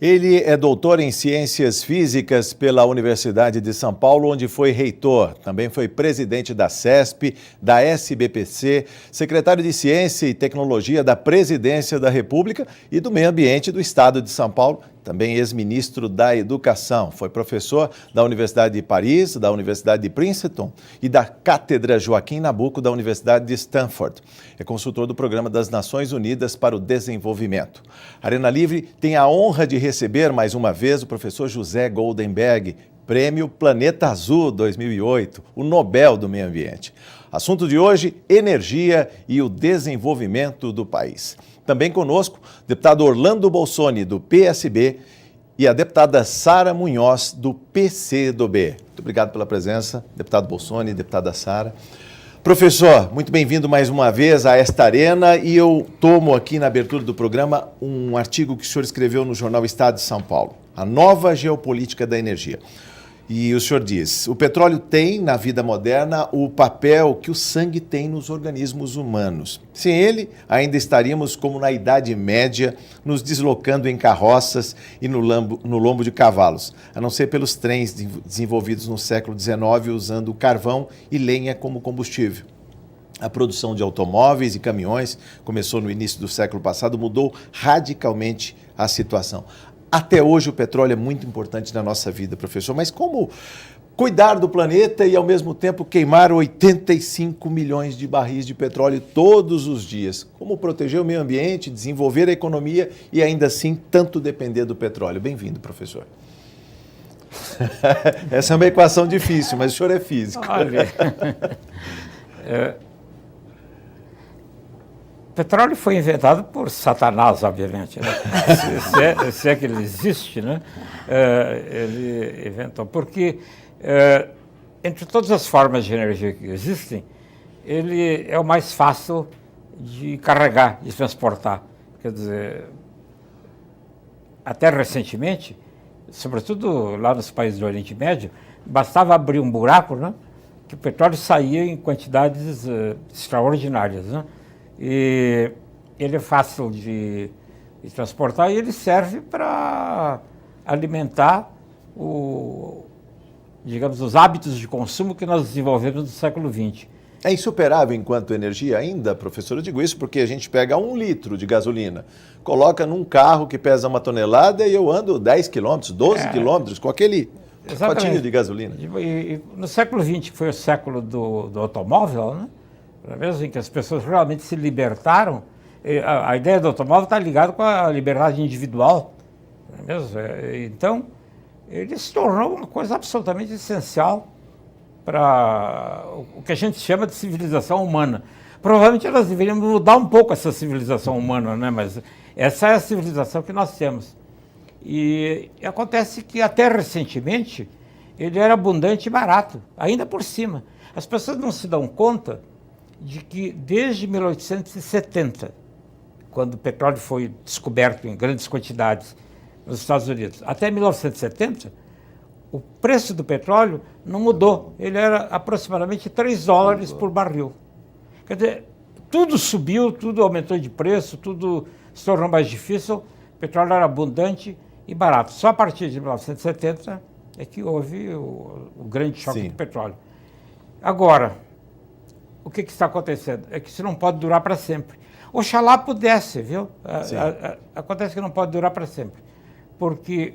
Ele é doutor em Ciências Físicas pela Universidade de São Paulo, onde foi reitor. Também foi presidente da CESP, da SBPC, secretário de Ciência e Tecnologia da Presidência da República e do Meio Ambiente do Estado de São Paulo. Também ex-ministro da Educação. Foi professor da Universidade de Paris, da Universidade de Princeton e da Cátedra Joaquim Nabuco da Universidade de Stanford. É consultor do Programa das Nações Unidas para o Desenvolvimento. Arena Livre tem a honra de receber mais uma vez o professor José Goldenberg, Prêmio Planeta Azul 2008, o Nobel do Meio Ambiente. Assunto de hoje, energia e o desenvolvimento do país. Também conosco, o deputado Orlando Bolsoni, do PSB, e a deputada Sara Munhoz, do PCdoB. Muito obrigado pela presença, deputado Bolsoni, deputada Sara. Professor, muito bem-vindo mais uma vez a esta arena e eu tomo aqui na abertura do programa um artigo que o senhor escreveu no jornal Estado de São Paulo, A Nova Geopolítica da Energia. E o senhor diz, o petróleo tem, na vida moderna, o papel que o sangue tem nos organismos humanos. Sem ele, ainda estaríamos como na Idade Média, nos deslocando em carroças e no lombo de cavalos, a não ser pelos trens desenvolvidos no século XIX usando carvão e lenha como combustível. A produção de automóveis e caminhões começou no início do século passado, mudou radicalmente a situação. Até hoje o petróleo é muito importante na nossa vida, professor, mas como cuidar do planeta e ao mesmo tempo queimar 85 milhões de barris de petróleo todos os dias? Como proteger o meio ambiente, desenvolver a economia e ainda assim tanto depender do petróleo? Bem-vindo, professor. Essa é uma equação difícil, mas o senhor é físico. Olha, petróleo foi inventado por Satanás, obviamente, né? se é que ele existe, né? Ele inventou, porque entre todas as formas de energia que existem, ele é o mais fácil de carregar, de transportar. Quer dizer, até recentemente, sobretudo lá nos países do Oriente Médio, bastava abrir um buraco, né? Que o petróleo saía em quantidades extraordinárias, né? E ele é fácil de transportar e ele serve para alimentar digamos, os hábitos de consumo que nós desenvolvemos no século XX. É insuperável enquanto energia ainda, professor? Eu digo isso porque a gente pega 1 litro de gasolina, coloca num carro que pesa 1 tonelada e eu ando 10 quilômetros, 12 quilômetros com aquele potinho de gasolina. E no século XX, que foi o século do automóvel, né? Mesmo em que as pessoas realmente se libertaram, a ideia do automóvel está ligada com a liberdade individual. Não é mesmo? Então, ele se tornou uma coisa absolutamente essencial para o que a gente chama de civilização humana. Provavelmente nós deveríamos mudar um pouco essa civilização humana, né? Mas essa é a civilização que nós temos. E acontece que até recentemente ele era abundante e barato, ainda por cima. As pessoas não se dão conta de que desde 1870, quando o petróleo foi descoberto em grandes quantidades nos Estados Unidos, até 1970, o preço do petróleo não mudou. Ele era aproximadamente $3 por barril. Quer dizer, tudo subiu, tudo aumentou de preço, tudo se tornou mais difícil, o petróleo era abundante e barato. Só a partir de 1970 é que houve o grande choque do petróleo. Agora, o que está acontecendo? É que isso não pode durar para sempre. Oxalá pudesse, viu? Acontece que não pode durar para sempre, porque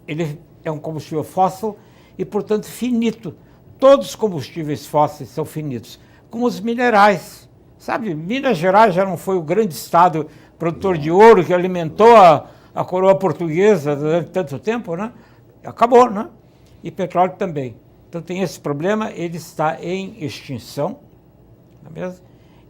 ele é um combustível fóssil e, portanto, finito. Todos os combustíveis fósseis são finitos, como os minerais. Sabe, Minas Gerais já não foi o grande estado produtor de ouro que alimentou a coroa portuguesa durante tanto tempo, né? Acabou, né? E petróleo também. Então tem esse problema, ele está em extinção, não é mesmo?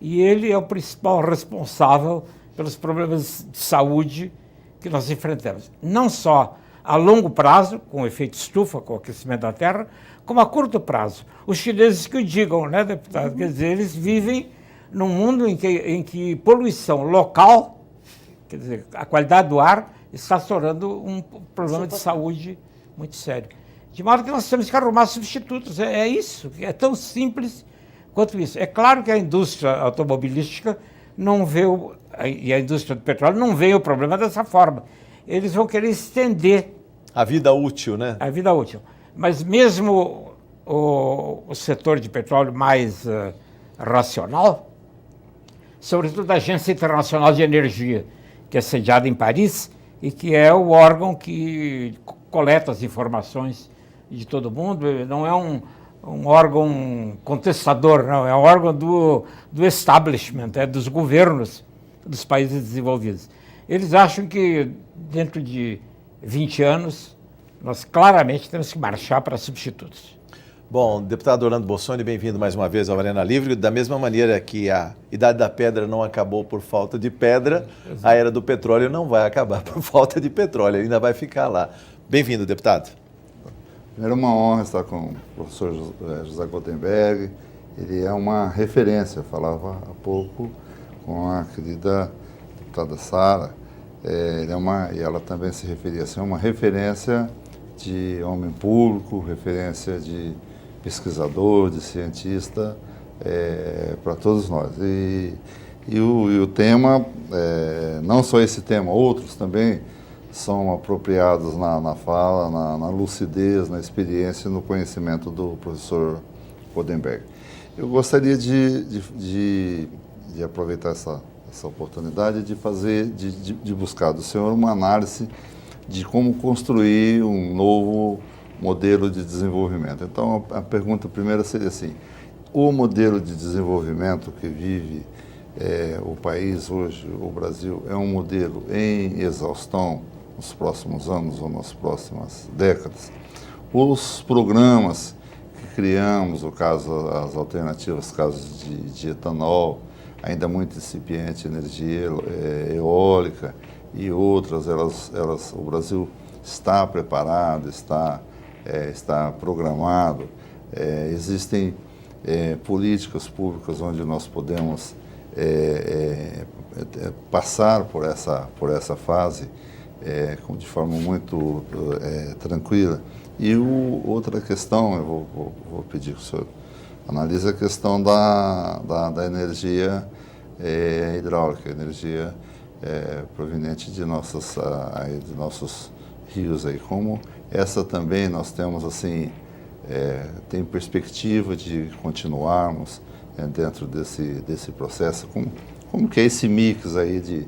E ele é o principal responsável pelos problemas de saúde que nós enfrentamos. Não só a longo prazo, com o efeito estufa, com o aquecimento da Terra, como a curto prazo. Os chineses que o digam, né, deputado? Quer dizer, eles vivem num mundo em que poluição local, quer dizer, a qualidade do ar está se tornando um problema de saúde muito sério. De modo que nós temos que arrumar substitutos. É isso, é tão simples quanto isso. É claro que a indústria automobilística não vê, e a indústria do petróleo não vê o problema dessa forma. eles vão querer estender a vida útil, né? A vida útil. Mas mesmo o setor de petróleo mais racional, sobretudo a Agência Internacional de Energia, que é sediada em Paris e que é o órgão que coleta as informações de todo mundo, não é um órgão contestador, não, é um órgão do establishment, dos governos dos países desenvolvidos. Eles acham que dentro de 20 anos nós claramente temos que marchar para substitutos. Bom, deputado Orlando Bossoni, bem-vindo mais uma vez ao Arena Livre. Da mesma maneira que a Idade da Pedra não acabou por falta de pedra, a Era do Petróleo não vai acabar por falta de petróleo, ainda vai ficar lá. Bem-vindo, deputado. Primeiro, uma honra estar com o professor José Gotenberg. Ele é uma referência, eu falava há pouco com a querida deputada Sara. E ela também se referia a ser uma referência de homem público, referência de pesquisador, de cientista, para todos nós. E o tema, não só esse tema, outros também são apropriados na fala, na lucidez, na experiência e no conhecimento do professor Gotenberg. Eu gostaria de aproveitar essa oportunidade de buscar do senhor uma análise de como construir um novo modelo de desenvolvimento. Então, a pergunta primeira seria assim: o modelo de desenvolvimento que vive o país hoje, o Brasil, é um modelo em exaustão nos próximos anos ou nas próximas décadas? Os programas que criamos, as alternativas, casos de etanol, ainda muito incipiente, energia eólica e outras, o Brasil está preparado, está programado, existem políticas públicas onde nós podemos passar por essa fase de forma muito tranquila. E outra questão, eu vou pedir que o senhor analise a questão da energia hidráulica, energia proveniente de nossos rios aí. Como essa também nós temos assim, tem perspectiva de continuarmos dentro desse processo? Como que é esse mix aí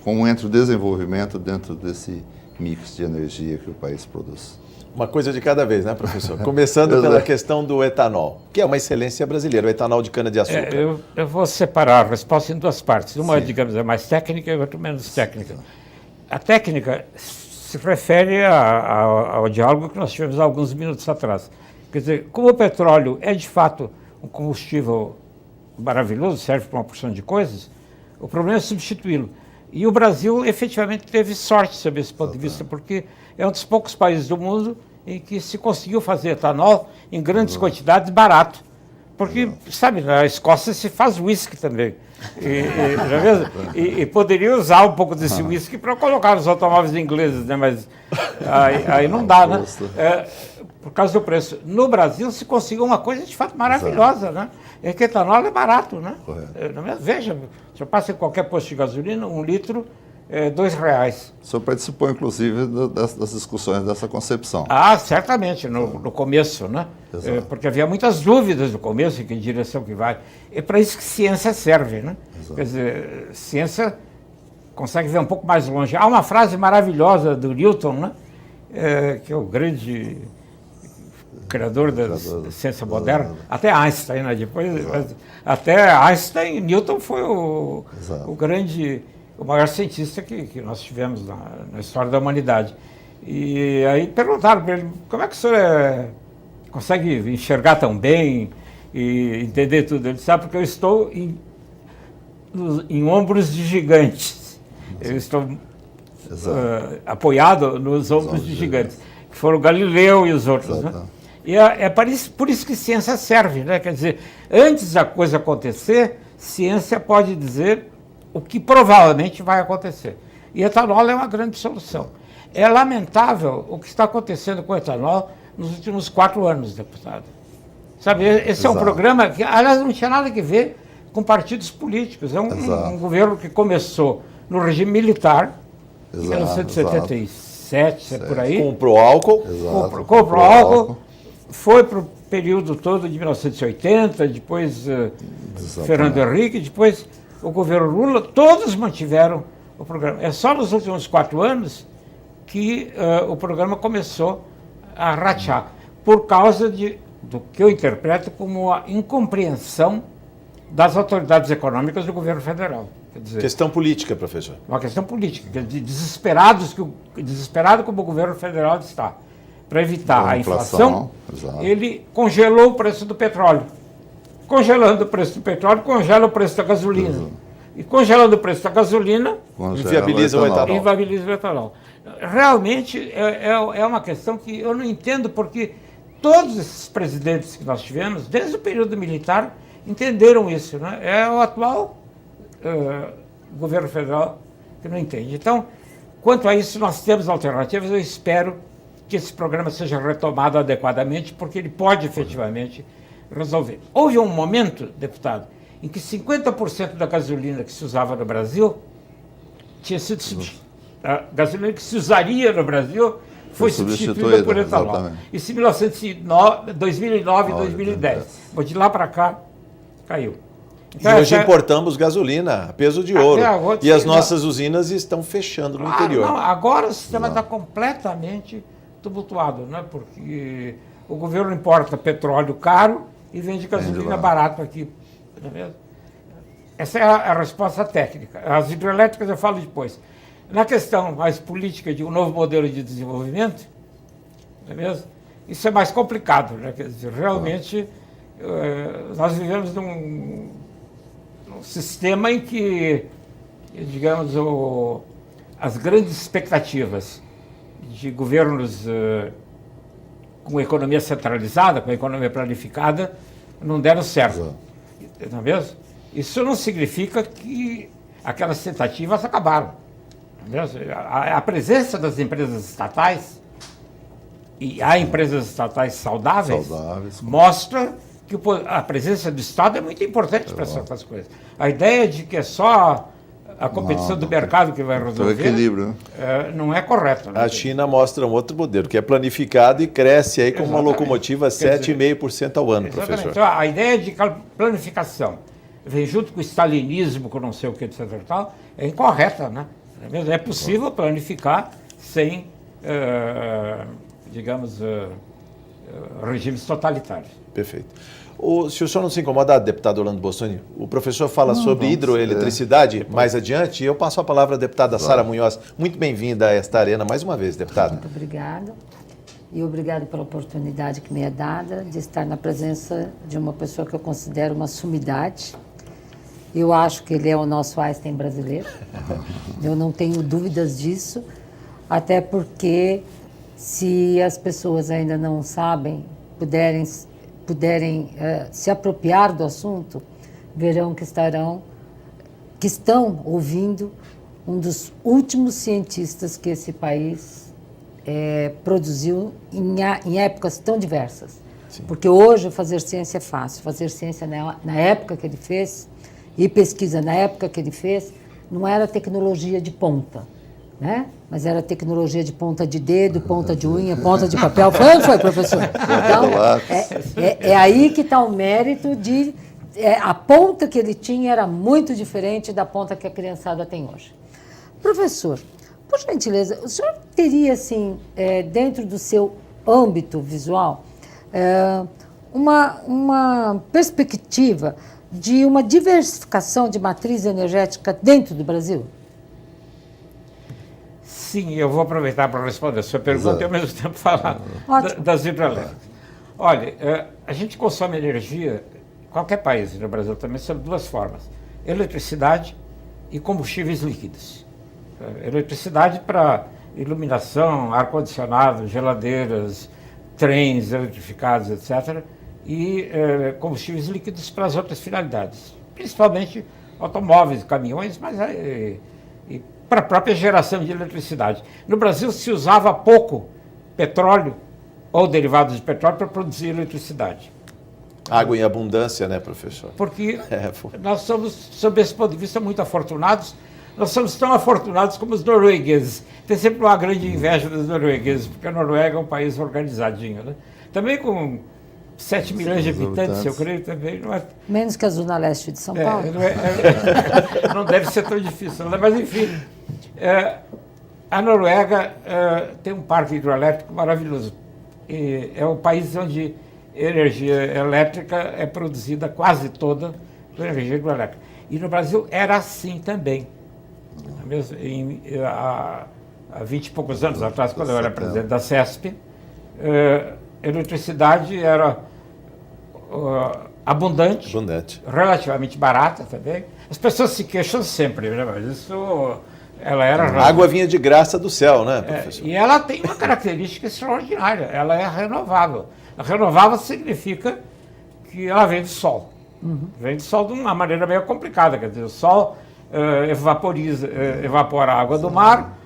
como entra o desenvolvimento dentro desse mix de energia que o país produz? Uma coisa de cada vez, né, professor? Começando pela questão do etanol, que é uma excelência brasileira, o etanol de cana-de-açúcar. Eu vou separar a resposta em duas partes. Uma, digamos, é mais técnica e outra menos técnica. A técnica se refere ao diálogo que nós tivemos há alguns minutos atrás. Quer dizer, como o petróleo é, de fato, um combustível maravilhoso, serve para uma porção de coisas, o problema é substituí-lo. E o Brasil, efetivamente, teve sorte sob esse ponto de vista, porque é um dos poucos países do mundo em que se conseguiu fazer etanol em grandes quantidades barato. Porque, sabe, na Escócia se faz uísque também. E poderia usar um pouco desse uísque para colocar nos automóveis ingleses, né? Mas aí não dá, né? Por causa do preço. No Brasil se conseguiu uma coisa de fato maravilhosa, né? É que etanol é barato, né? Veja, se eu passo em qualquer posto de gasolina, 1 litro é R$2. O senhor participou, inclusive, das discussões dessa concepção. Ah, certamente, no começo, né? Porque havia muitas dúvidas no começo, em que direção que vai. É para isso que ciência serve, né? Exato. Quer dizer, ciência consegue ver um pouco mais longe. Há uma frase maravilhosa do Newton, né? Que é o grande criador da ciência moderna, até Einstein, né? Depois, até Einstein, Newton foi o maior cientista que nós tivemos na história da humanidade. E aí perguntaram para ele: como é que o senhor consegue enxergar tão bem e entender tudo? Ele disse: porque eu estou em ombros de gigantes. Eu estou apoiado nos ombros de gigantes, que foram Galileu e os outros, né? E é por isso que ciência serve, né? Quer dizer, antes da coisa acontecer, ciência pode dizer o que provavelmente vai acontecer. E etanol é uma grande solução. É lamentável o que está acontecendo com o etanol nos últimos 4 anos, deputado. Sabe, esse é um programa que, aliás, não tinha nada a ver com partidos políticos. É um governo que começou no regime militar, em 1977, por aí. Comprou álcool. Exato. Comprou álcool, foi para o período todo de 1980, depois Fernando Henrique, depois o governo Lula, todos mantiveram o programa. É só nos últimos 4 anos que o programa começou a ratear, por causa do que eu interpreto como a incompreensão das autoridades econômicas do governo federal. Quer dizer, Questão política, professor. uma questão política, desesperado como o governo federal está, para evitar a inflação, ele congelou o preço do petróleo. Congelando o preço do petróleo, congela o preço da gasolina. E congelando o preço da gasolina, inviabiliza o etanol. Inviabiliza o etanol. Realmente é uma questão que eu não entendo, porque todos esses presidentes que nós tivemos, desde o período militar, entenderam isso. Né? É o atual governo federal que não entende. Então, quanto a isso, nós temos alternativas. Eu espero que esse programa seja retomado adequadamente, porque ele pode efetivamente resolver. Houve um momento, deputado, em que 50% da gasolina que se usava no Brasil tinha sido substituída. A gasolina que se usaria no Brasil foi substituída por etanol. Exatamente. Isso em 2009 e 2010. Mas de lá para cá, caiu. Então, e hoje importamos gasolina a peso de ouro. E as nossas usinas estão fechando no interior. Não, agora o sistema está completamente tumultuado, né? Porque o governo importa petróleo caro e vende gasolina barato aqui. Não é mesmo? Essa é a resposta técnica. As hidrelétricas eu falo depois. Na questão mais política de um novo modelo de desenvolvimento, não é mesmo? Isso é mais complicado, né? Quer dizer, realmente nós vivemos num sistema em que, digamos, as grandes expectativas de governos com economia centralizada, com economia planificada, não deram certo. Não é mesmo? Isso não significa que aquelas tentativas acabaram. A presença das empresas estatais, e há empresas estatais saudáveis. Mostra que a presença do Estado é muito importante para certas coisas. A ideia de que é só a competição do mercado que vai resolver equilíbrio, não é correta. Né? A China mostra um outro modelo, que é planificado e cresce aí como uma locomotiva 7,5% ao ano, professor. Então, a ideia de planificação vem junto com o stalinismo, com não sei o que, etc. e tal, é incorreta, né? É possível planificar sem, digamos, regimes totalitários. Perfeito. Se o senhor não se incomoda, deputado Orlando Bossoni, o professor fala sobre hidroeletricidade mais adiante e eu passo a palavra à deputada Sara Munhoz. Muito bem-vinda a esta arena mais uma vez, deputada. Muito obrigada. E obrigado pela oportunidade que me é dada de estar na presença de uma pessoa que eu considero uma sumidade. Eu acho que ele é o nosso Einstein brasileiro. Eu não tenho dúvidas disso, até porque se as pessoas ainda não sabem, puderem se apropriar do assunto, verão que estão ouvindo um dos últimos cientistas que esse país produziu em épocas tão diversas. Sim. Porque hoje fazer ciência é fácil. Fazer ciência na época que ele fez e pesquisa na época que ele fez não era tecnologia de ponta, né? Mas era tecnologia de ponta de dedo, ponta de unha, ponta de papel. Foi, professor? Então, é aí que está o mérito de... a ponta que ele tinha era muito diferente da ponta que a criançada tem hoje. Professor, por gentileza, o senhor teria, assim, dentro do seu âmbito visual, uma perspectiva de uma diversificação de matriz energética dentro do Brasil? Sim, eu vou aproveitar para responder a sua pergunta e ao mesmo tempo falar das hidrelétricas. Olha, a gente consome energia, qualquer país no Brasil também, sob duas formas: eletricidade e combustíveis líquidos. Eletricidade para iluminação, ar-condicionado, geladeiras, trens eletrificados, etc. E combustíveis líquidos para as outras finalidades, principalmente automóveis, caminhões, mas e para a própria geração de eletricidade. No Brasil se usava pouco petróleo ou derivados de petróleo para produzir eletricidade. Água em abundância, né, professor? Porque nós somos, sob esse ponto de vista, muito afortunados, Nós somos tão afortunados como os noruegueses. Tem sempre uma grande inveja dos noruegueses, porque a Noruega é um país organizadinho, né? Também com 7 milhões de habitantes, eu creio também. Não é, Menos que a Zona Leste de São Paulo. não deve ser tão difícil, né? Mas enfim. A Noruega tem um parque hidroelétrico maravilhoso. E é o país onde energia elétrica é produzida quase toda por energia hidroelétrica. E no Brasil era assim também. Há 20 e poucos anos atrás, quando eu era presidente da CESP, a eletricidade era abundante, relativamente barata também. As pessoas se queixam sempre, né? Mas isso... Ela era a água vinha de graça do céu, né, professor? E ela tem uma característica extraordinária, ela é renovável. A renovável significa que ela vem do sol. Vem do sol de uma maneira meio complicada, quer dizer, o sol evapora a água do mar,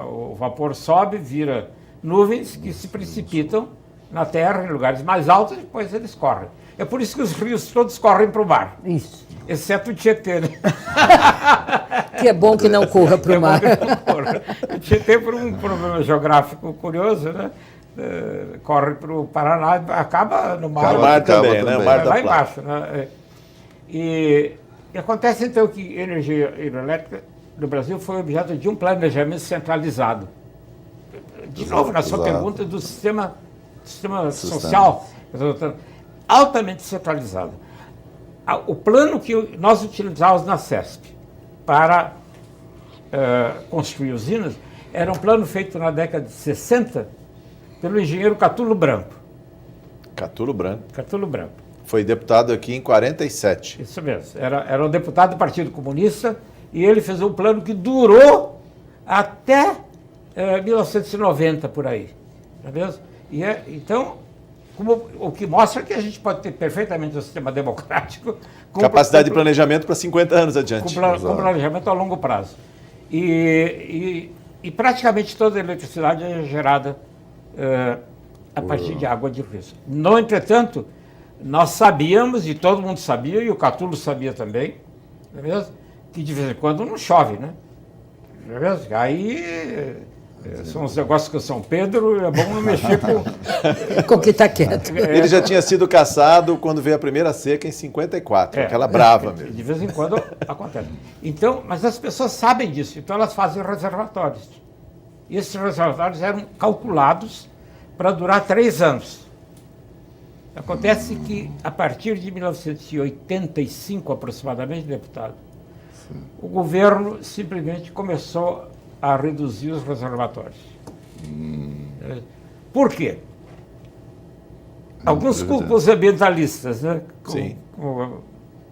o vapor sobe, vira nuvens que se precipitam na terra, em lugares mais altos, e depois eles correm. É por isso que os rios todos correm para o mar. Isso. Exceto o Tietê, né? Que é bom que não corra para o mar. O Tietê, por um problema geográfico curioso, né? Corre para o Paraná, acaba no mar. O mar também, né? O mar da lá Plata. embaixo, né? E acontece, então, que a energia hidrelétrica no Brasil foi objeto de um planejamento centralizado. De novo, na sua pergunta do sistema social, altamente centralizado. O plano que nós utilizávamos na CESP para construir usinas era um plano feito na década de 60 pelo engenheiro Catulo Branco. Catulo Branco. Catulo Branco. Foi deputado aqui em 47. Isso mesmo. Era um deputado do Partido Comunista e ele fez um plano que durou até 1990, por aí. Não é mesmo? Então... o que mostra que a gente pode ter perfeitamente um sistema democrático... Capacidade de planejamento para 50 anos adiante. Com planejamento a longo prazo. E praticamente toda a eletricidade é gerada a partir de água de rios. No entretanto, nós sabíamos, e todo mundo sabia, e o Catulo sabia também, não é mesmo? Que de vez em quando não chove, né? Não é mesmo? Aí... são os negócios que São Pedro, é bom não mexer com o que está quieto. Ele já tinha sido caçado quando veio a primeira seca em 54, aquela brava mesmo. De vez em quando acontece. Então, mas as pessoas sabem disso, então elas fazem reservatórios. E esses reservatórios eram calculados para durar 3 anos. Acontece que, a partir de 1985, aproximadamente, deputado, o governo simplesmente começou a reduzir os reservatórios. Por quê? Alguns culpam os ambientalistas, né? Como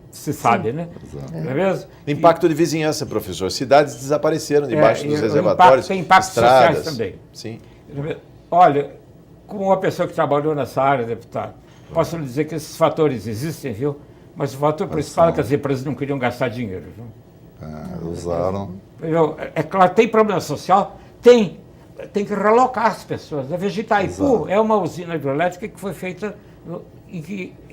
se sabe, né? Não é mesmo? Impacto de vizinhança, professor. Cidades desapareceram debaixo dos reservatórios. Tem impactos estradas sociais também. Sim. Olha, como uma pessoa que trabalhou nessa área, deputado, posso lhe dizer que esses fatores existem, viu? Mas o fator principal é que as empresas não queriam gastar dinheiro. Viu? Usaram. É claro, tem problema social? Tem que relocar as pessoas. A Itaipu é uma usina hidrelétrica que foi feita e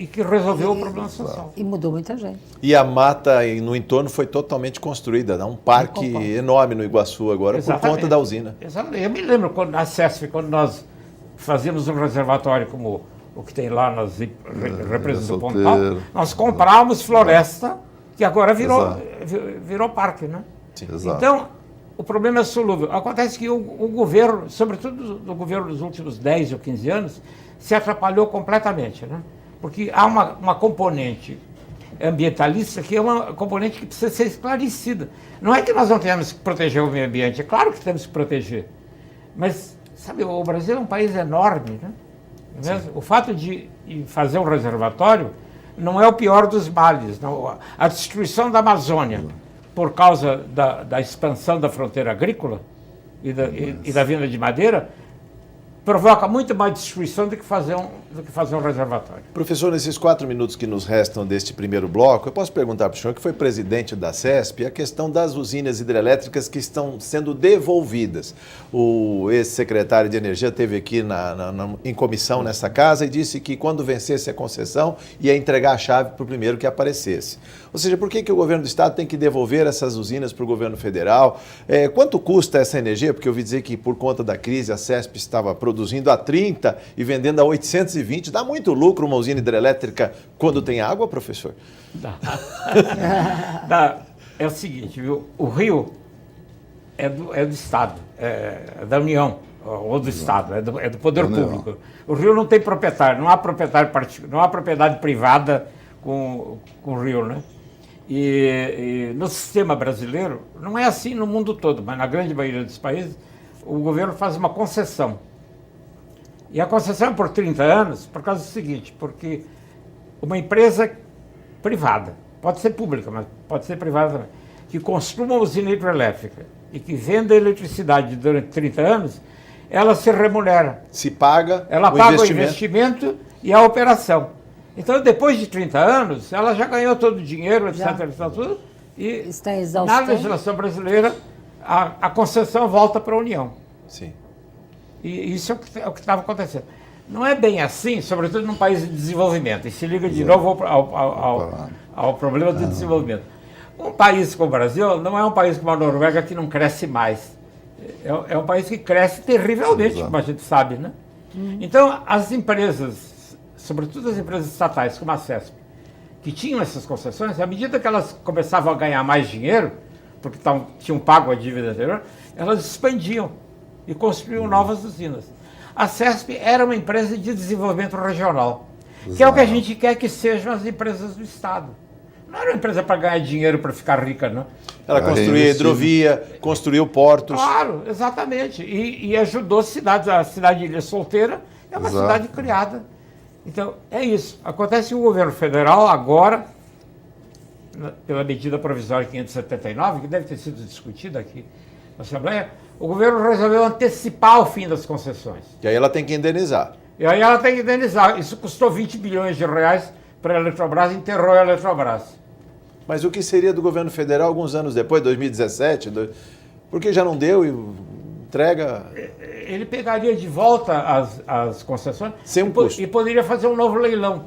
que resolveu o problema social. E mudou muita gente. E a mata no entorno foi totalmente construída, né? Um parque enorme no Iguaçu agora, por conta da usina. Exatamente. Eu me lembro quando na CESP, quando nós fazíamos um reservatório como o que tem lá nas represas do Pontal, nós comprávamos floresta, que agora virou parque, né? Sim. Então, o problema é solúvel. Acontece que o governo, sobretudo o governo dos últimos 10 ou 15 anos, se atrapalhou completamente, né? Porque há uma componente ambientalista que é uma componente que precisa ser esclarecida. Não é que nós não tenhamos que proteger o meio ambiente, é claro que temos que proteger. Mas, sabe, o Brasil é um país enorme, né? O fato de fazer um reservatório não é o pior dos males. Não. A destruição da Amazônia por causa da expansão da fronteira agrícola e da vinda de madeira provoca muito mais destruição do que fazer um reservatório. Professor, nesses 4 minutos que nos restam deste primeiro bloco, eu posso perguntar para o senhor, que foi presidente da CESP, a questão das usinas hidrelétricas que estão sendo devolvidas. O ex-secretário de Energia esteve aqui em comissão nessa casa e disse que quando vencesse a concessão ia entregar a chave para o primeiro que aparecesse. Ou seja, por que o governo do estado tem que devolver essas usinas para o governo federal? Quanto custa essa energia? Porque eu ouvi dizer que por conta da crise a CESP estava produzindo a 30 e vendendo a 820. Dá muito lucro uma usina hidrelétrica quando tem água, professor? Dá. É o seguinte, viu? O rio é do Estado, é da União, ou do Estado, é do poder público. O rio não tem proprietário, não há proprietário particular, não há propriedade privada com o rio, né? E no sistema brasileiro, não é assim no mundo todo, mas na grande maioria dos países, o governo faz uma concessão. E a concessão é por 30 anos, por causa do seguinte, porque uma empresa privada, pode ser pública, mas pode ser privada também, que construa uma usina hidrelétrica e que venda eletricidade durante 30 anos, ela se remunera. Se paga ela paga o investimento e a operação. Então, depois de 30 anos, ela já ganhou todo o dinheiro, etc. Tudo, e está em exaustão. Na legislação brasileira, a concessão volta para a União. Sim. E isso é o que estava acontecendo. Não é bem assim, sobretudo num país de desenvolvimento. E se liga de novo ao problema do desenvolvimento. Um país como o Brasil não é um país como a Noruega que não cresce mais. É um país que cresce terrivelmente, como a gente sabe, né? Então, as empresas, sobretudo as empresas estatais, como a CESP, que tinham essas concessões, à medida que elas começavam a ganhar mais dinheiro, porque tinham pago a dívida anterior, elas expandiam e construíam novas usinas. A CESP era uma empresa de desenvolvimento regional, que é o que a gente quer que sejam as empresas do Estado. Não era uma empresa para ganhar dinheiro, para ficar rica, não. Ela construía hidrovia, construiu portos. Claro, exatamente. E ajudou cidades. A cidade de Ilha Solteira é uma cidade criada. Então, é isso. Acontece que o governo federal agora, pela medida provisória 579, que deve ter sido discutida aqui na Assembleia, o governo resolveu antecipar o fim das concessões. E aí ela tem que indenizar. E aí ela tem que indenizar. Isso custou 20 bilhões de reais para a Eletrobras, enterrou a Eletrobras. Mas o que seria do governo federal alguns anos depois, 2017? Porque já não deu e entrega... Ele pegaria de volta as concessões sem um custo. E poderia fazer um novo leilão.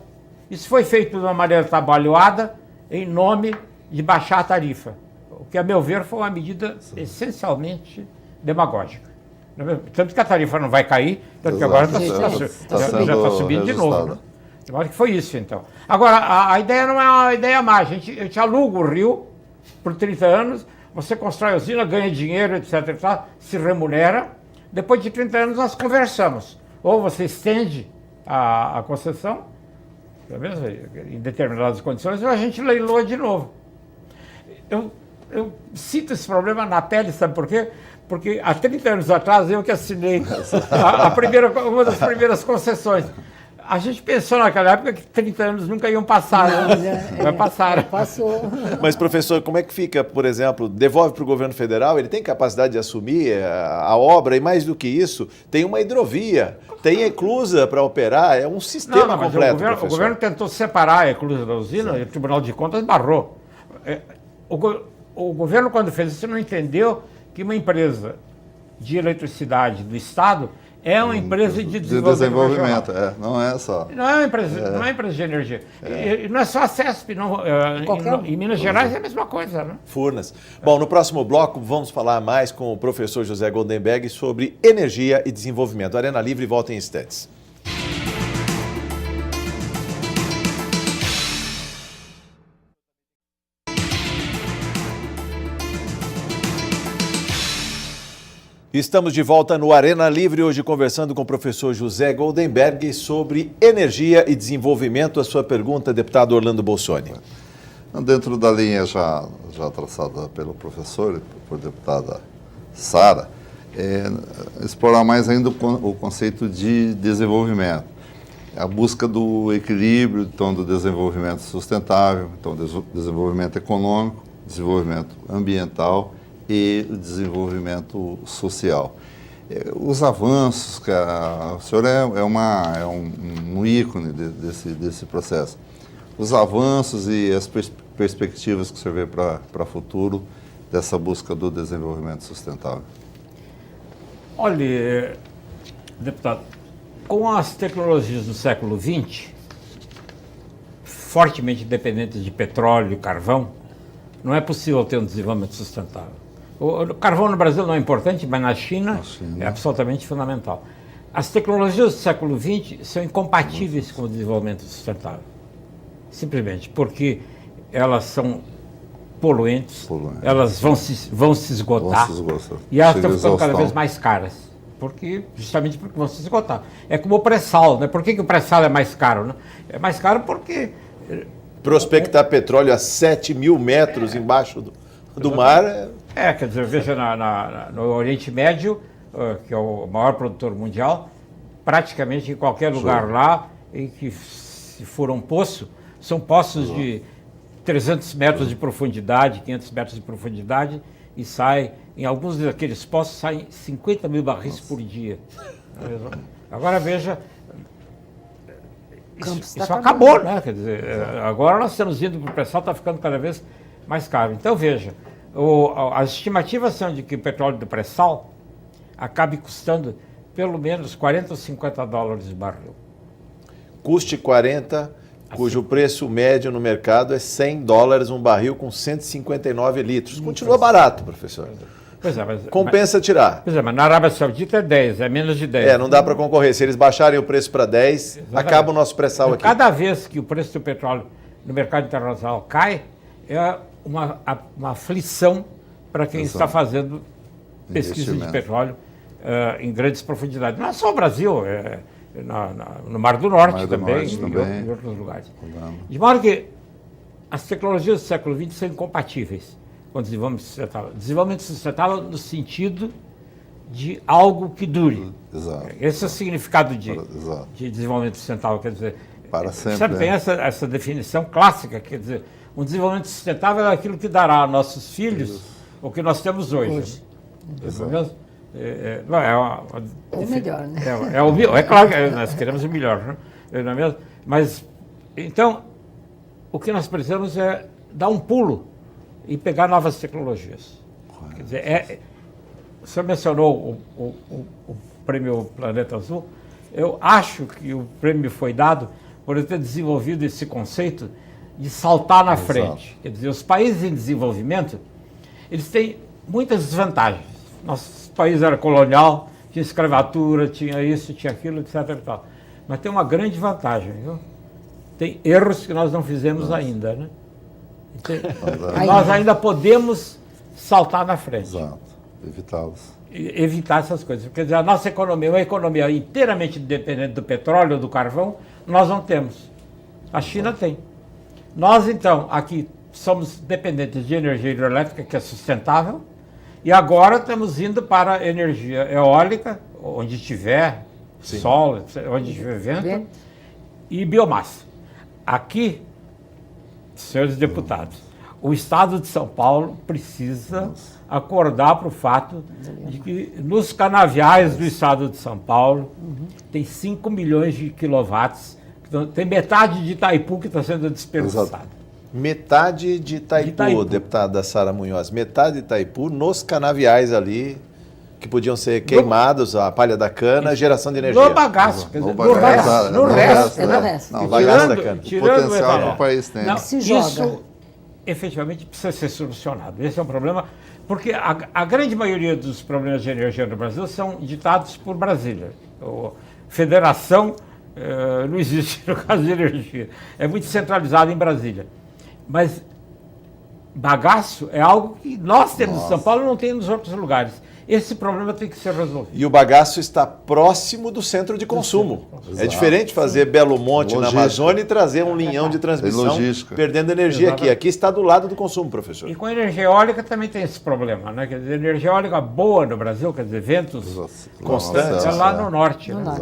Isso foi feito de uma maneira trabalhada em nome de baixar a tarifa. O que, a meu ver, foi uma medida essencialmente demagógica. Tanto que a tarifa não vai cair, tanto que agora já está subindo de novo. Né? Eu acho que foi isso, então. Agora, a ideia não é uma ideia má. A gente aluga o rio por 30 anos, você constrói a usina, ganha dinheiro, etc. Se remunera. Depois de 30 anos nós conversamos. Ou você estende a concessão, em determinadas condições, ou a gente leiloa de novo. Eu sinto esse problema na pele, sabe por quê? Porque há 30 anos atrás eu que assinei uma das primeiras concessões. A gente pensou naquela época que 30 anos nunca iam passar, né? Mas passaram. Passou. Mas, professor, como é que fica, por exemplo, devolve para o governo federal, ele tem capacidade de assumir a obra e, mais do que isso, tem uma hidrovia, tem eclusa para operar, é um sistema completo, o governo tentou separar a eclusa da usina e o Tribunal de Contas barrou. O governo, quando fez isso, não entendeu que uma empresa de eletricidade do Estado é uma empresa de desenvolvimento. Não é só. Não é uma empresa de energia. E não é só a CESP. Em Minas Gerais é a mesma coisa. Né? Furnas. Bom, no próximo bloco vamos falar mais com o professor José Goldenberg sobre energia e desenvolvimento. Arena Livre volta em instantes. Estamos de volta no Arena Livre, hoje conversando com o professor José Goldenberg sobre energia e desenvolvimento. A sua pergunta, deputado Orlando Bolsoni. Dentro da linha já traçada pelo professor e por deputada Sara, explorar mais ainda o conceito de desenvolvimento. A busca do equilíbrio, então, do desenvolvimento sustentável, então, desenvolvimento econômico, desenvolvimento ambiental e o desenvolvimento social. Os avanços, que o senhor é um ícone desse processo. Os avanços e as perspectivas que o senhor vê para o futuro dessa busca do desenvolvimento sustentável. Olha, deputado, com as tecnologias do século XX, fortemente dependentes de petróleo e carvão, não é possível ter um desenvolvimento sustentável. O carvão no Brasil não é importante, mas na China é absolutamente fundamental. As tecnologias do século XX são incompatíveis com o desenvolvimento sustentável. Simplesmente porque elas são poluentes, elas vão se esgotar, e elas estão ficando cada vez mais caras. Justamente porque vão se esgotar. É como o pré-sal, né? Por que o pré-sal é mais caro? Né? É mais caro porque... Prospectar petróleo a 7.000 metros embaixo do mar... quer dizer, veja, no Oriente Médio, que é o maior produtor mundial, praticamente em qualquer lugar lá em que se for um poço, são poços de 300 metros de profundidade, 500 metros de profundidade, e em alguns daqueles poços saem 50 mil barris por dia. Agora veja, isso acabou, né? Quer dizer, agora nós estamos indo para o pré-sal, está ficando cada vez mais caro. Então veja, as estimativas são de que o petróleo do pré-sal acabe custando pelo menos 40 ou 50 dólares o barril. Custe 40, cujo preço médio no mercado é 100 dólares um barril com 159 litros. Continua barato, professor. Pois é, compensa tirar. Pois é, mas na Arábia Saudita é 10, é menos de 10. Não dá para concorrer. Se eles baixarem o preço para 10, acaba o nosso pré-sal aqui. Cada vez que o preço do petróleo no mercado internacional cai, é uma aflição para quem está fazendo pesquisa de petróleo em grandes profundidades. Não é só o Brasil, no Mar do Norte também, em outros lugares. De modo que as tecnologias do século XX são incompatíveis com o desenvolvimento sustentável. Desenvolvimento sustentável no sentido de algo que dure. Exato. Esse é o significado de desenvolvimento sustentável. Quer dizer, para sempre. Sempre tem essa definição clássica, quer dizer, um desenvolvimento sustentável é aquilo que dará a nossos filhos o que nós temos hoje. O melhor, né? É claro que nós queremos o melhor, né? Não é mesmo? Mas, então, o que nós precisamos é dar um pulo e pegar novas tecnologias. Quer dizer, o senhor mencionou o prêmio Planeta Azul. Eu acho que o prêmio foi dado por eu ter desenvolvido esse conceito de saltar na frente. Quer dizer, os países em desenvolvimento, eles têm muitas desvantagens. Nosso país era colonial, tinha escravatura, tinha isso, tinha aquilo, etc. E tal. Mas tem uma grande vantagem, viu? Tem erros que nós não fizemos ainda, né? Nós ainda podemos saltar na frente. Exato, evitá-los. Evitar essas coisas. Quer dizer, a nossa economia, uma economia inteiramente dependente do petróleo ou do carvão, nós não temos. A China tem. Nós, então, aqui somos dependentes de energia hidrelétrica, que é sustentável, e agora estamos indo para a energia eólica, onde tiver sol, onde tiver vento, e biomassa. Aqui, senhores deputados, o Estado de São Paulo precisa acordar para o fato de que nos canaviais do Estado de São Paulo tem 5 milhões de quilowatts, tem metade de Itaipu que está sendo desperdiçado. Metade de Itaipu, deputada Sara Munhoz, metade de Itaipu nos canaviais ali, que podiam ser queimados, a palha da cana, geração de energia. No bagaço, quer dizer, no resto. Não, bagaço da cana. O potencial que o país tem. Não, se joga. Isso efetivamente precisa ser solucionado. Esse é um problema, porque a grande maioria dos problemas de energia no Brasil são ditados por Brasília. Federação não existe no caso de energia. É muito centralizado em Brasília. Mas bagaço é algo que nós temos em São Paulo e não tem nos outros lugares. Esse problema tem que ser resolvido. E o bagaço está próximo do centro de consumo. É diferente fazer Belo Monte na Amazônia e trazer um linhão de transmissão perdendo energia aqui. Aqui está do lado do consumo, professor. E com energia eólica também tem esse problema, né? Quer dizer, energia eólica boa no Brasil, quer dizer, ventos constantes, é lá no norte, né?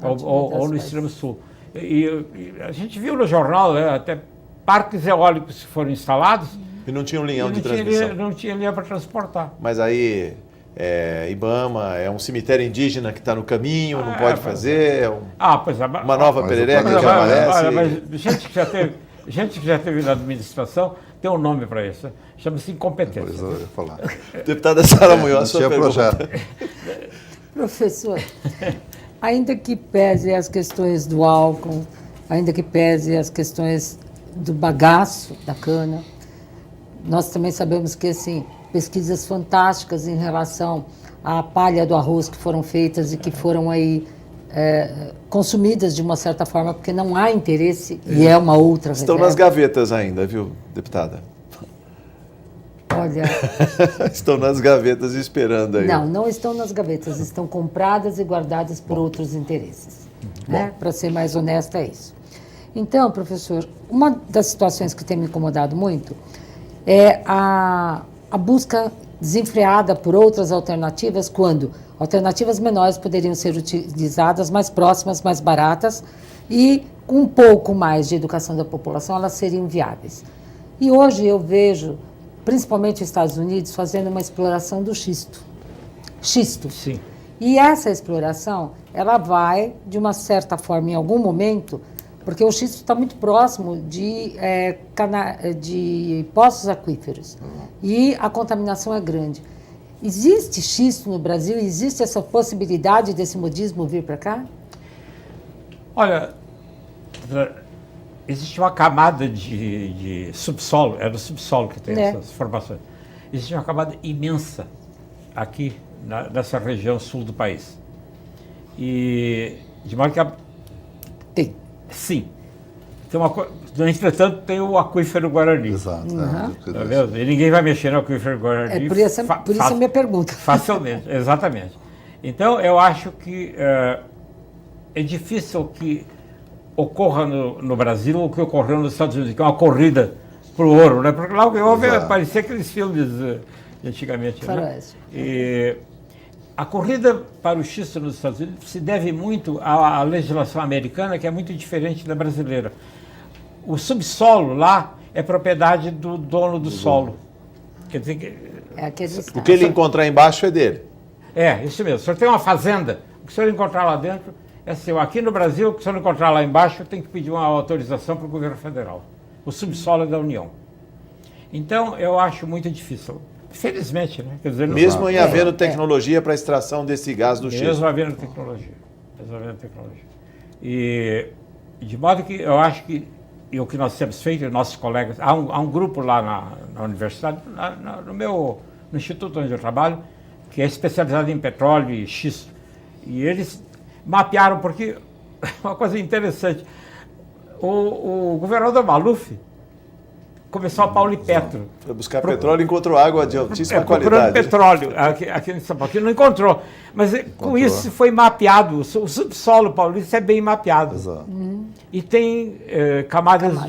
Ou no extremo sul. E a gente viu no jornal, né, até parques eólicos foram instalados e não tinha um linhão de transmissão. Não tinha linha para transportar. Mas aí IBAMA, é um cemitério indígena que está no caminho, não pode fazer, pois é, uma nova mas perereca eu que aparece. Olha, mas gente que já teve na administração tem um nome para isso, chama-se incompetência. Pois eu ia falar. Deputada Sara Não Munhoz, sua tinha pergunta. projeto. Professor, ainda que pese as questões do álcool, ainda que pese as questões do bagaço da cana, nós também sabemos que, assim, pesquisas fantásticas em relação à palha do arroz que foram feitas e que foram aí consumidas de uma certa forma, porque não há interesse e é uma outra Estão reserva. nas gavetas ainda, viu, deputada? Olha, Estão nas gavetas esperando aí. não estão nas gavetas, estão compradas e guardadas por outros interesses. Né? Para ser mais honesta, é isso. Então, professor, uma das situações que tem me incomodado muito é a busca desenfreada por outras alternativas, quando alternativas menores poderiam ser utilizadas, mais próximas, mais baratas, e com um pouco mais de educação da população, elas seriam viáveis. E hoje eu vejo, principalmente os Estados Unidos, fazendo uma exploração do xisto. Sim. E essa exploração, ela vai, de uma certa forma, em algum momento, porque o xisto está muito próximo de poços aquíferos. E a contaminação é grande. Existe xisto no Brasil? Existe essa possibilidade desse modismo vir para cá? Olha, existe uma camada de subsolo, é do subsolo que tem essas formações. Existe uma camada imensa aqui nessa região sul do país. E de modo que Tem. sim. Tem no entretanto, tem o aquífero Guarani. Exato. Tá vendo? E ninguém vai mexer no aquífero Guarani. É por isso a minha pergunta. Facilmente, exatamente. Então, eu acho que é difícil que ocorra no Brasil o que ocorreu nos Estados Unidos, que é uma corrida para o ouro, né? Porque lá o que houve parecia aqueles filmes de antigamente. Né? E a corrida para o xisto nos Estados Unidos se deve muito à legislação americana, que é muito diferente da brasileira. O subsolo lá é propriedade do dono do solo. Quer dizer que... O que ele encontrar embaixo é dele. É, isso mesmo. O senhor tem uma fazenda, o que o senhor encontrar lá dentro é seu. Aqui no Brasil, o que o senhor encontrar lá embaixo, tem que pedir uma autorização para o governo federal. O subsolo é da União. Então, eu acho muito difícil. Felizmente, né? Quer dizer, Mesmo em havendo tecnologia para a extração desse gás do xisto. Mesmo havendo tecnologia. E de modo que eu acho que o que nós temos feito, nossos colegas, há um grupo lá na universidade, no instituto onde eu trabalho, que é especializado em petróleo e xisto. E eles mapearam, porque uma coisa interessante, o governador Maluf começou a Paulipetro. Foi buscar petróleo e encontrou água de altíssima qualidade. Petróleo aqui em São Paulo, que não encontrou. Mas com isso foi mapeado, o subsolo paulista é bem mapeado. Exato. E tem camadas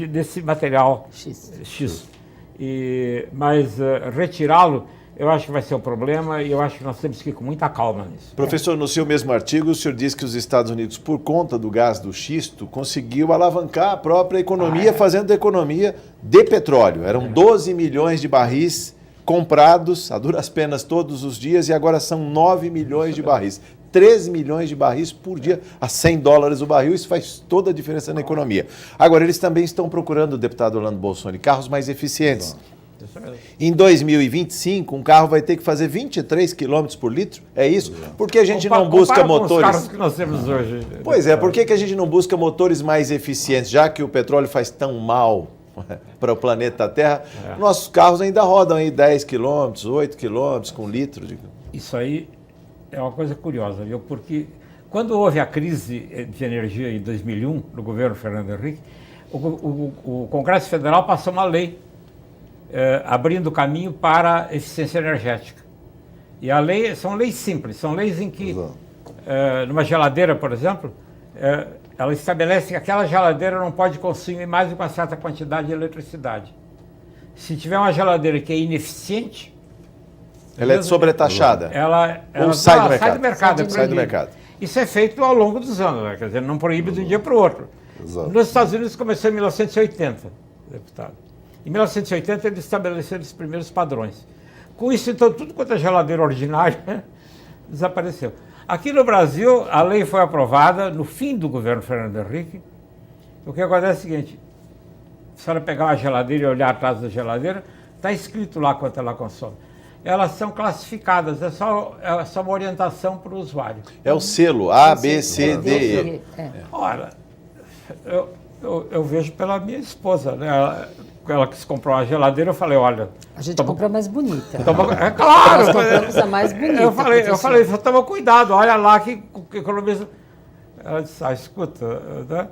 desse material Xisto. Mas retirá-lo, eu acho que vai ser um problema e eu acho que nós temos que ir com muita calma nisso. Professor, no seu mesmo artigo, o senhor diz que os Estados Unidos, por conta do gás do xisto, conseguiu alavancar a própria economia, fazendo economia de petróleo. Eram 12 milhões de barris comprados a duras penas todos os dias e agora são 9 milhões de barris. 3 milhões de barris por dia, a $100 o barril, isso faz toda a diferença na economia. Agora, eles também estão procurando, deputado Orlando Bolsonaro, carros mais eficientes. Em 2025, um carro vai ter que fazer 23 km por litro, é isso? Por que a gente não busca motores... Com os carros que nós temos hoje. Pois é, por que a gente não busca motores mais eficientes, já que o petróleo faz tão mal para o planeta Terra? Nossos carros ainda rodam aí 10 km, 8 km com litro. Isso aí é uma coisa curiosa, viu? Porque quando houve a crise de energia em 2001, no governo Fernando Henrique, o Congresso Federal passou uma lei abrindo caminho para a eficiência energética. E a lei, são leis simples, são leis em que, numa geladeira, por exemplo, ela estabelece que aquela geladeira não pode consumir mais de uma certa quantidade de eletricidade. Se tiver uma geladeira que é ineficiente... Ela é sobretaxada? Ela sai do mercado. Sai do mercado. Isso é feito ao longo dos anos, né? Quer dizer, não proíbe de um dia para o outro. Exato. Nos Estados Unidos começou em 1980, deputado. Em 1980 eles estabeleceram os primeiros padrões. Com isso, então, tudo quanto é geladeira ordinária desapareceu. Aqui no Brasil, a lei foi aprovada no fim do governo Fernando Henrique. O que acontece é o seguinte, se a senhora pegar uma geladeira e olhar atrás da geladeira, está escrito lá quanto ela consome. Elas são classificadas, é só uma orientação para o usuário. É o selo A, B, C, D, E. Ora, eu vejo pela minha esposa, né? Ela que se comprou uma geladeira, eu falei, olha... A gente compra a mais bonita. É claro! Nós compramos a mais bonita. Eu falei, toma cuidado, olha lá que economiza... Ela disse, escuta, né?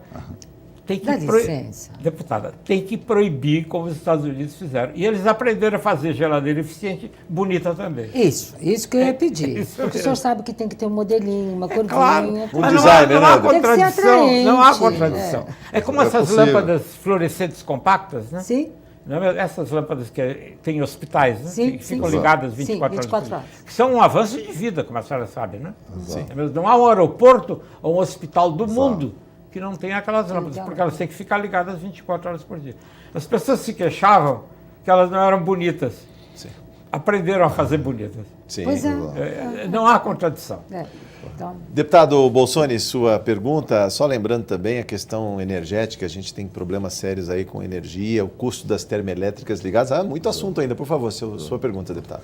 Dá licença. Deputada, tem que proibir como os Estados Unidos fizeram. E eles aprenderam a fazer geladeira eficiente, bonita também. Isso que eu ia pedir. Porque o senhor sabe que tem que ter um modelinho, uma corzinha. Claro, mas design, não há né? contradição. Não há contradição. É como essas lâmpadas fluorescentes compactas, né? Sim. Essas lâmpadas que tem em hospitais, né? Sim, que ficam sim. ligadas Sim, 24 horas. Que são um avanço de vida, como a senhora sabe, né? Sim. Não há um aeroporto ou um hospital do mundo que não tem aquelas lâmpadas, porque elas têm que ficar ligadas 24 horas por dia. As pessoas se queixavam que elas não eram bonitas. Sim. Aprenderam a fazer bonitas. Sim. Pois é. Não há contradição. Então, Deputado Bolsoni, sua pergunta, só lembrando também a questão energética, a gente tem problemas sérios aí com energia, o custo das termoelétricas ligadas. Muito assunto ainda, por favor, sua pergunta, deputado.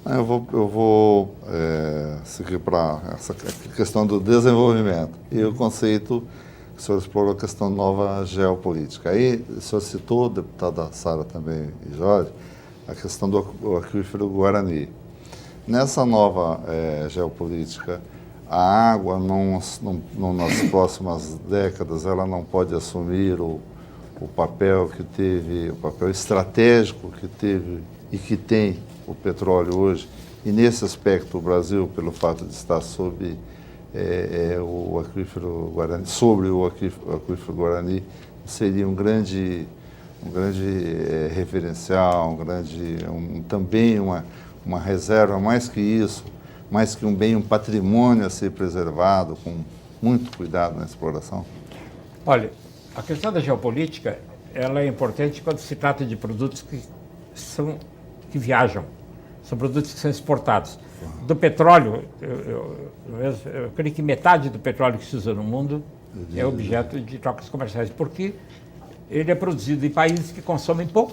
Eu vou seguir para essa questão do desenvolvimento e o conceito que o senhor explorou, a questão nova geopolítica. Aí o senhor citou, deputada Sara também e Jorge, a questão do aquífero Guarani. Nessa nova geopolítica, a água, nas próximas décadas, ela não pode assumir o papel que teve, o papel estratégico que teve e que tem o petróleo hoje. E nesse aspecto, o Brasil, pelo fato de estar sobre o aquífero Guarani, seria um grande referencial, também uma reserva, mais que isso, mais que um bem, um patrimônio a ser preservado, com muito cuidado na exploração? Olha, a questão da geopolítica, ela é importante quando se trata de produtos que viajam, são produtos que são exportados. Do petróleo, eu creio que metade do petróleo que se usa no mundo é objeto de trocas comerciais, porque ele é produzido em países que consomem pouco,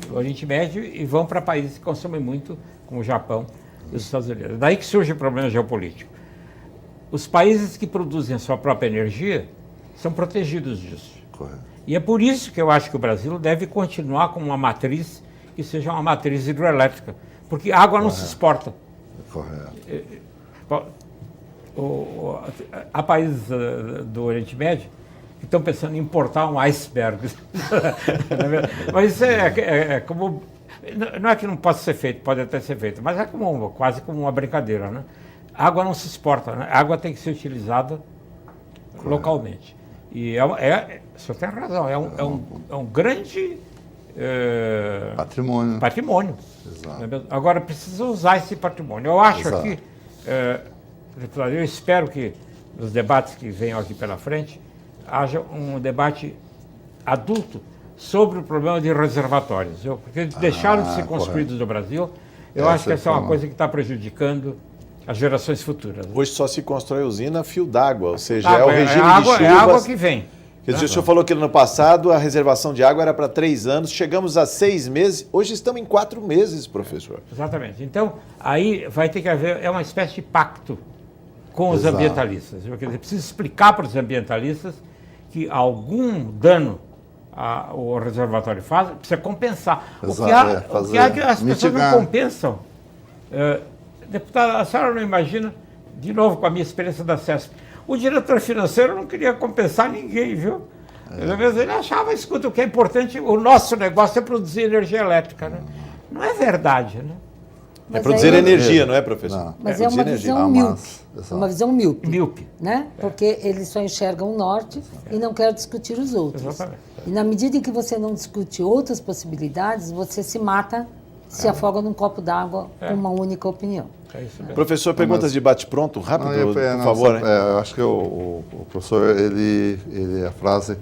no Oriente Médio, e vão para países que consomem muito, como o Japão e os Estados Unidos. Daí que surge o problema geopolítico. Os países que produzem a sua própria energia são protegidos disso. Correto. E é por isso que eu acho que o Brasil deve continuar com uma matriz que seja uma matriz hidroelétrica, porque a água não se exporta. Correto. Há países do Oriente Médio que estão pensando em importar um iceberg. Mas isso é como... Não é que não possa ser feito, pode até ser feito, mas é quase como uma brincadeira, né? A água não se exporta, né? A água tem que ser utilizada localmente. E o senhor tem razão, é um grande patrimônio. Exato. Agora, precisa usar esse patrimônio. Eu acho aqui, deputado, eu espero que nos debates que venham aqui pela frente, haja um debate adulto sobre o problema de reservatórios. Porque deixaram de ser construídos no Brasil, eu acho que essa é uma coisa que está prejudicando as gerações futuras. Hoje só se constrói usina fio d'água, ou seja, é o regime de chuvas. É água que vem. Quer dizer, o senhor falou que no passado a reservação de água era para 3 anos, chegamos a 6 meses, hoje estamos em 4 meses, professor. Exatamente. Então, aí vai ter que haver uma espécie de pacto com os ambientalistas. Quer dizer, precisa explicar para os ambientalistas que algum dano o reservatório faz, precisa compensar. O que há que as pessoas não compensam. Deputada, a senhora não imagina, de novo com a minha experiência da CESP, o diretor financeiro não queria compensar ninguém, viu? Ele achava, escuta, o que é importante, o nosso negócio é produzir energia elétrica, né? Não é verdade, né? É produzir energia, não é, professor? Não. Mas é uma visão míope. Uma visão míope. Né? Porque eles só enxergam o norte e não querem discutir os outros. Exatamente. E na medida em que você não discute outras possibilidades, você se mata, se afoga num copo d'água com uma única opinião. É isso mesmo. Professor, perguntas de bate-pronto, rápido, por favor. Eu acho que o professor, a frase,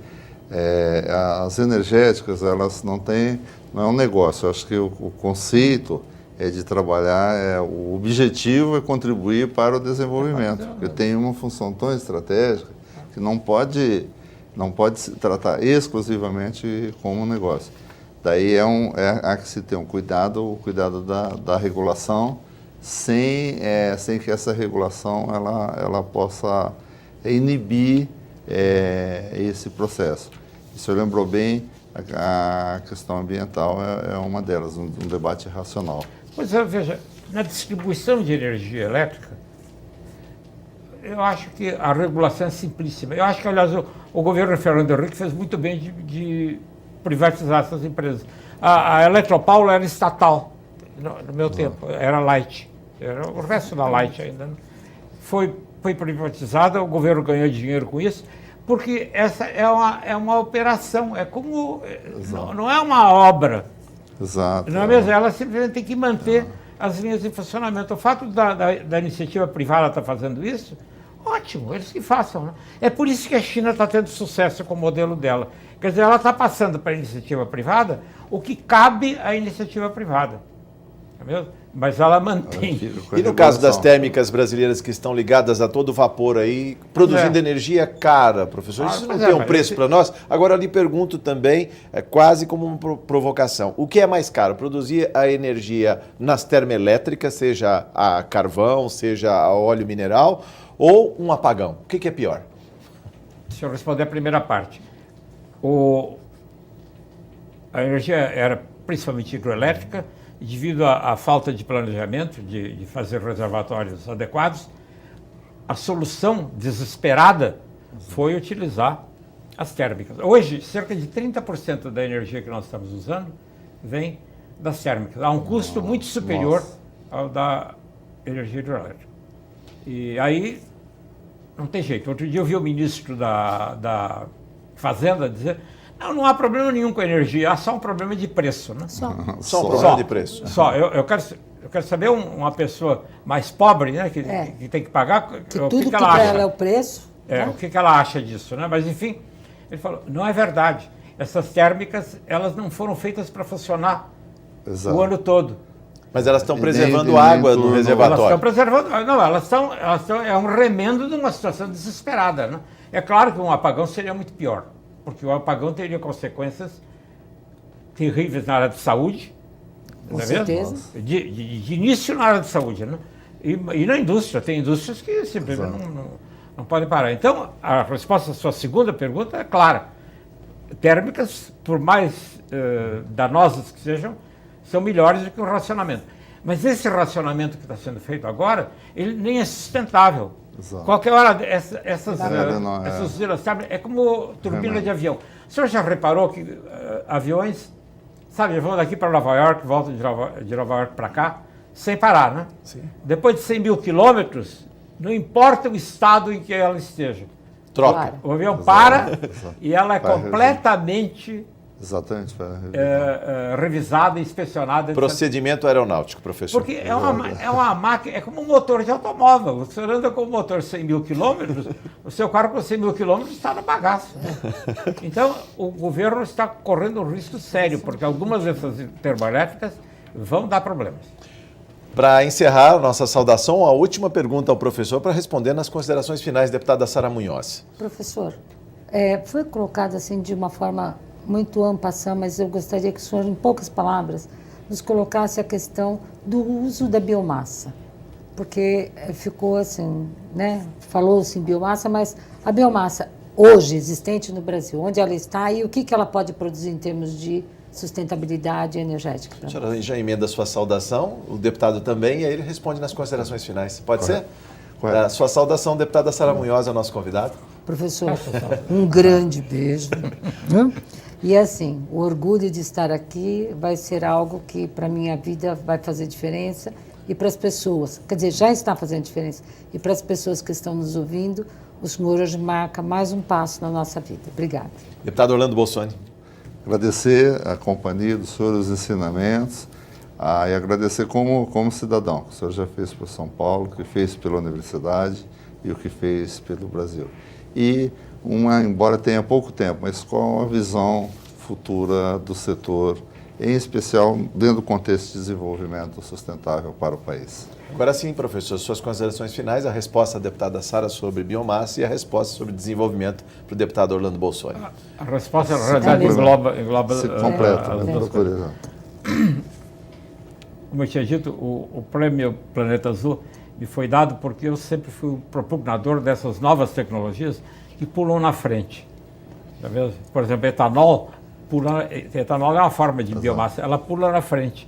as energéticas, elas não é um negócio. Eu acho que o conceito é de trabalhar, o objetivo é contribuir para o desenvolvimento, porque tem uma função tão estratégica que não pode se tratar exclusivamente como um negócio. Daí há que se ter o cuidado da regulação, sem que essa regulação ela possa inibir esse processo. O senhor lembrou bem, a questão ambiental é uma delas, um debate racional. Pois é, veja, na distribuição de energia elétrica, eu acho que a regulação é simplíssima. Eu acho que, aliás, o governo Fernando Henrique fez muito bem de privatizar essas empresas. A Eletropaulo era estatal, no meu tempo, era Light. Era o resto da Light ainda. Foi privatizada, o governo ganhou dinheiro com isso, porque essa é uma operação, é como... Não é uma obra. Exato. Não é mesmo? Ela simplesmente tem que manter as linhas de funcionamento. O fato da iniciativa privada estar fazendo isso, ótimo, eles que façam. Né? É por isso que a China está tendo sucesso com o modelo dela. Quer dizer, ela está passando para a iniciativa privada o que cabe à iniciativa privada. Não é mesmo? Mas ela mantém. E no caso das térmicas brasileiras que estão ligadas a todo vapor aí, produzindo energia cara, professor, isso não tem um preço para nós? Agora, eu lhe pergunto também, quase como uma provocação, o que é mais caro? Produzir a energia nas termoelétricas, seja a carvão, seja a óleo mineral, ou um apagão? O que é pior? Deixa eu responder a primeira parte. A energia era principalmente hidroelétrica, e devido à falta de planejamento, de fazer reservatórios adequados, a solução desesperada foi utilizar as térmicas. Hoje, cerca de 30% da energia que nós estamos usando vem das térmicas, a um custo muito superior ao da energia hidroelétrica. E aí, não tem jeito. Outro dia eu vi o ministro da Fazenda dizer: não há problema nenhum com a energia, há só um problema de preço. Né? Só um problema de preço. Só. Eu quero saber uma pessoa mais pobre, né, que tem que pagar, que o tudo que ela acha. Ela é o preço. O que ela acha disso, né? Mas, enfim, ele falou, não é verdade. Essas térmicas, elas não foram feitas para funcionar o ano todo. Mas elas estão preservando água no reservatório. Elas estão preservando... Não, elas estão... É um remendo de uma situação desesperada, né? É claro que um apagão seria muito pior, porque o apagão teria consequências terríveis na área de saúde. Com certeza. De início na área de saúde, né? E na indústria. Tem indústrias que simplesmente não podem parar. Então, a resposta à sua segunda pergunta é clara. Térmicas, por mais danosas que sejam, são melhores do que o racionamento. Mas esse racionamento que está sendo feito agora, ele nem é sustentável. Exato. Qualquer hora, essas usinas é como turbina de avião. O senhor já reparou que aviões, sabe, vão daqui para Nova York, voltam de Nova York para cá, sem parar, né? Sim. Depois de 100 mil quilômetros, não importa o estado em que ela esteja. Troca. Claro. O avião para e ela é completamente revisada e inspecionada. Procedimento aeronáutico, professor. Porque é uma máquina, é como um motor de automóvel. Você anda com um motor 100 mil quilômetros, o seu carro com 100 mil quilômetros está no bagaço. Então, o governo está correndo um risco sério, porque algumas dessas termoelétricas vão dar problemas. Para encerrar nossa saudação, a última pergunta ao professor para responder nas considerações finais, deputada Sara Munhoz. Professor, foi colocado assim de uma forma muito ampla, mas eu gostaria que o senhor, em poucas palavras, nos colocasse a questão do uso da biomassa. Porque ficou assim, né? Falou-se em biomassa, mas a biomassa hoje existente no Brasil, onde ela está e o que ela pode produzir em termos de sustentabilidade energética. A senhora já emenda a sua saudação, o deputado também, e aí ele responde nas considerações finais. Pode ser? Correto. Sua saudação, deputada Sara Munhoz, é o nosso convidado. Professor, um grande beijo. E assim, o orgulho de estar aqui vai ser algo que para a minha vida vai fazer diferença e para as pessoas, quer dizer, já está fazendo diferença, e para as pessoas que estão nos ouvindo, o senhor hoje marca mais um passo na nossa vida. Obrigada. Deputado Orlando Bolsoni. Agradecer a companhia do senhor, os ensinamentos, e agradecer como cidadão, que o senhor já fez por São Paulo, o que fez pela universidade e o que fez pelo Brasil. E, embora tenha pouco tempo, mas qual a visão futura do setor em especial dentro do contexto de desenvolvimento sustentável para o país. Agora sim, professor, suas considerações finais, a resposta da deputada Sara sobre biomassa e a resposta sobre desenvolvimento para o deputado Orlando Bolsoni. A resposta, na realidade, engloba Se completa, as duas coisas. Como eu tinha dito, o prêmio Planeta Azul me foi dado porque eu sempre fui um propugnador dessas novas tecnologias que pulam na frente. Tá vendo? Por exemplo, etanol é uma forma de biomassa, ela pula na frente.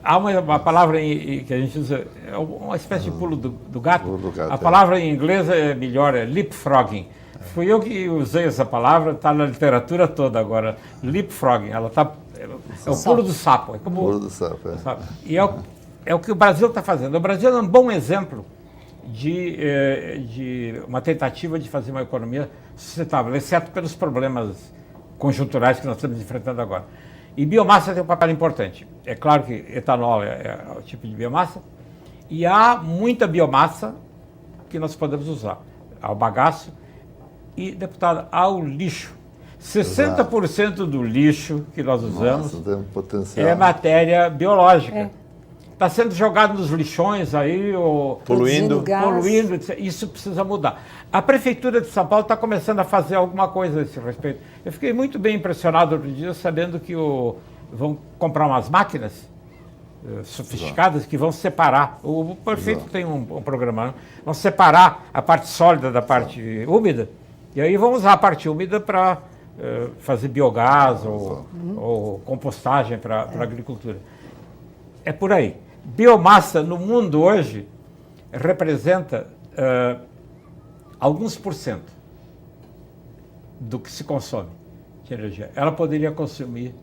Há uma palavra que a gente usa, é uma espécie de pulo do gato. Pulo do gato, a palavra em inglês é melhor, é leapfrogging. Fui eu que usei essa palavra, está na literatura toda agora. Leapfrogging, ela tá, é o pulo do sapo. É como, pulo do sapo, é. E é o que o Brasil está fazendo. O Brasil é um bom exemplo de uma tentativa de fazer uma economia sustentável, exceto pelos problemas conjunturais que nós estamos enfrentando agora. E biomassa tem um papel importante. É claro que etanol é o tipo de biomassa, e há muita biomassa que nós podemos usar. Ao bagaço e, deputado, ao lixo. 60% do lixo que nós usamos Nossa, tem um potencial. é matéria biológica. Está sendo jogado nos lixões aí, Poluindo. poluindo, isso precisa mudar. A Prefeitura de São Paulo está começando a fazer alguma coisa a esse respeito. Eu fiquei muito bem impressionado outro dia sabendo que vão comprar umas máquinas sofisticadas que vão separar. O prefeito tem um programa, né? Vão separar a parte sólida da parte úmida, e aí vão usar a parte úmida para fazer biogás ou compostagem para a agricultura. É por aí. Biomassa no mundo hoje representa alguns % do que se consome de energia. Ela poderia consumir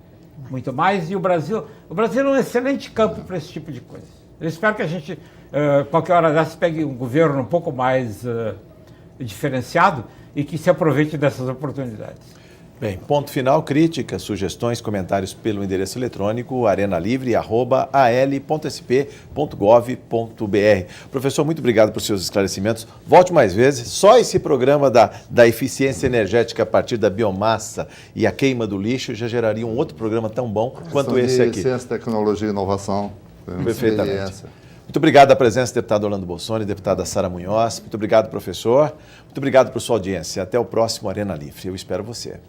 muito mais, e o Brasil é um excelente campo para esse tipo de coisa. Eu espero que a gente, qualquer hora dessa, pegue um governo um pouco mais diferenciado e que se aproveite dessas oportunidades. Bem, ponto final, críticas, sugestões, comentários pelo endereço eletrônico arenalivre@al.sp.gov.br. Professor, muito obrigado por seus esclarecimentos. Volte mais vezes. Só esse programa da eficiência energética a partir da biomassa e a queima do lixo já geraria um outro programa tão bom quanto esse aqui. Ciência, tecnologia e inovação. Perfeitamente. Muito obrigado à presença do deputado Orlando Bolsoni, deputada Sara Munhoz. Muito obrigado, professor. Muito obrigado por sua audiência. Até o próximo Arena Livre. Eu espero você.